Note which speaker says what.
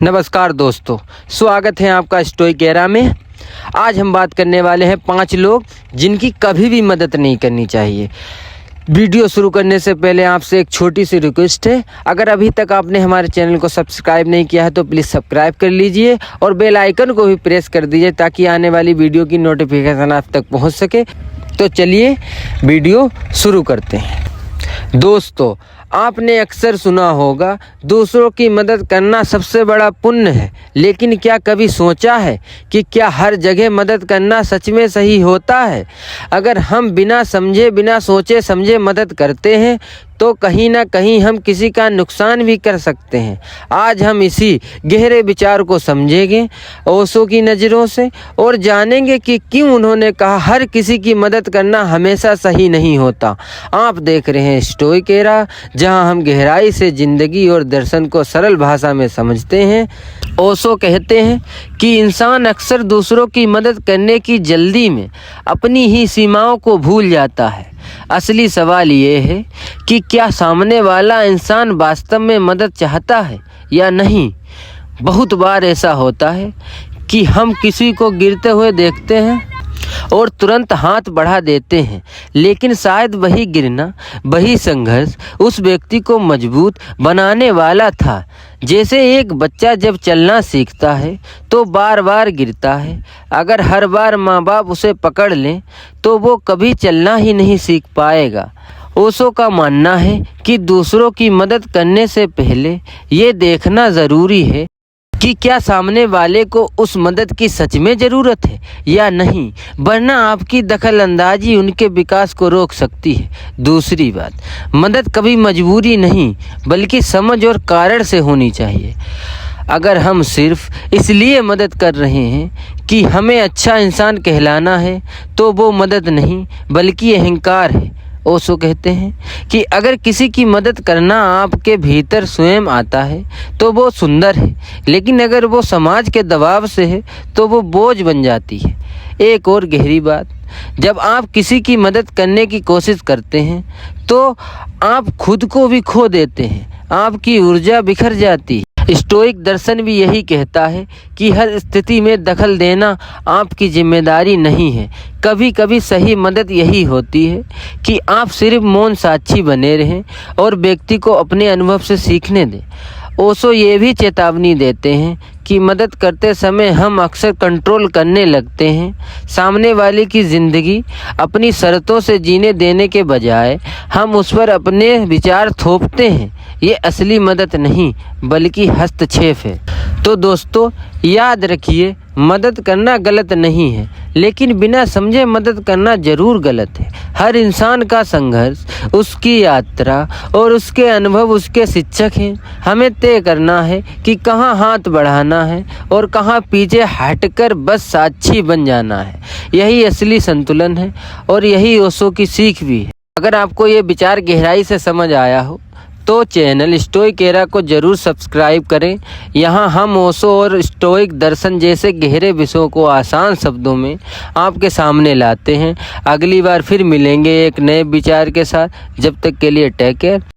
Speaker 1: नमस्कार दोस्तों, स्वागत है आपका स्टोइक एरा में। आज हम बात करने वाले हैं 5 लोग जिनकी कभी भी मदद नहीं करनी चाहिए। वीडियो शुरू करने से पहले आपसे एक छोटी सी रिक्वेस्ट है, अगर अभी तक आपने हमारे चैनल को सब्सक्राइब नहीं किया है तो प्लीज़ सब्सक्राइब कर लीजिए और बेल आइकन को भी प्रेस कर दीजिए ताकि आने वाली वीडियो की नोटिफिकेशन आप तक पहुंच सके। तो चलिए वीडियो शुरू करते हैं। दोस्तों, आपने अक्सर सुना होगा दूसरों की मदद करना सबसे बड़ा पुण्य है, लेकिन क्या कभी सोचा है कि क्या हर जगह मदद करना सच में सही होता है? अगर हम बिना समझे बिना सोचे समझे मदद करते हैं तो कहीं ना कहीं हम किसी का नुकसान भी कर सकते हैं। आज हम इसी गहरे विचार को समझेंगे ओशो की नज़रों से और जानेंगे कि क्यों उन्होंने कहा हर किसी की मदद करना हमेशा सही नहीं होता। आप देख रहे हैं स्टोइक एरा, जहां हम गहराई से ज़िंदगी और दर्शन को सरल भाषा में समझते हैं। ओशो कहते हैं कि इंसान अक्सर दूसरों की मदद करने की जल्दी में अपनी ही सीमाओं को भूल जाता है। असली सवाल ये है कि क्या सामने वाला इंसान वास्तव में मदद चाहता है या नहीं। बहुत बार ऐसा होता है कि हम किसी को गिरते हुए देखते हैं और तुरंत हाथ बढ़ा देते हैं, लेकिन शायद वही गिरना, वही संघर्ष उस व्यक्ति को मजबूत बनाने वाला था। जैसे एक बच्चा जब चलना सीखता है तो बार बार गिरता है। अगर हर बार माँ बाप उसे पकड़ लें तो वो कभी चलना ही नहीं सीख पाएगा। ओशो का मानना है कि दूसरों की मदद करने से पहले ये देखना ज़रूरी है कि क्या सामने वाले को उस मदद की सच में ज़रूरत है या नहीं, वरना आपकी दखलंदाजी उनके विकास को रोक सकती है। दूसरी बात, मदद कभी मजबूरी नहीं बल्कि समझ और कारण से होनी चाहिए। अगर हम सिर्फ इसलिए मदद कर रहे हैं कि हमें अच्छा इंसान कहलाना है तो वो मदद नहीं बल्कि अहंकार है। ओशो कहते हैं कि अगर किसी की मदद करना आपके भीतर स्वयं आता है तो वो सुंदर है, लेकिन अगर वो समाज के दबाव से है तो वो बोझ बन जाती है। एक और गहरी बात, जब आप किसी की मदद करने की कोशिश करते हैं तो आप खुद को भी खो देते हैं, आपकी ऊर्जा बिखर जाती है। स्टोइक दर्शन भी यही कहता है कि हर स्थिति में दखल देना आपकी जिम्मेदारी नहीं है। कभी कभी सही मदद यही होती है कि आप सिर्फ मौन साक्षी बने रहें और व्यक्ति को अपने अनुभव से सीखने दें। ओशो ये भी चेतावनी देते हैं कि मदद करते समय हम अक्सर कंट्रोल करने लगते हैं। सामने वाले की ज़िंदगी अपनी शर्तों से जीने देने के बजाय हम उस पर अपने विचार थोपते हैं। ये असली मदद नहीं बल्कि हस्तक्षेप है। तो दोस्तों, याद रखिए, मदद करना गलत नहीं है, लेकिन बिना समझे मदद करना ज़रूर गलत है। हर इंसान का संघर्ष, उसकी यात्रा और उसके अनुभव उसके शिक्षक हैं। हमें तय करना है कि कहाँ हाथ बढ़ाना है और कहाँ पीछे हटकर बस साक्षी बन जाना है। यही असली संतुलन है और यही ओशो की सीख भी है। अगर आपको ये विचार गहराई से समझ आया हो तो चैनल स्टोइक एरा को ज़रूर सब्सक्राइब करें। यहाँ हम ओशो और स्टोइक दर्शन जैसे गहरे विषयों को आसान शब्दों में आपके सामने लाते हैं। अगली बार फिर मिलेंगे एक नए विचार के साथ। जब तक के लिए टेक केयर।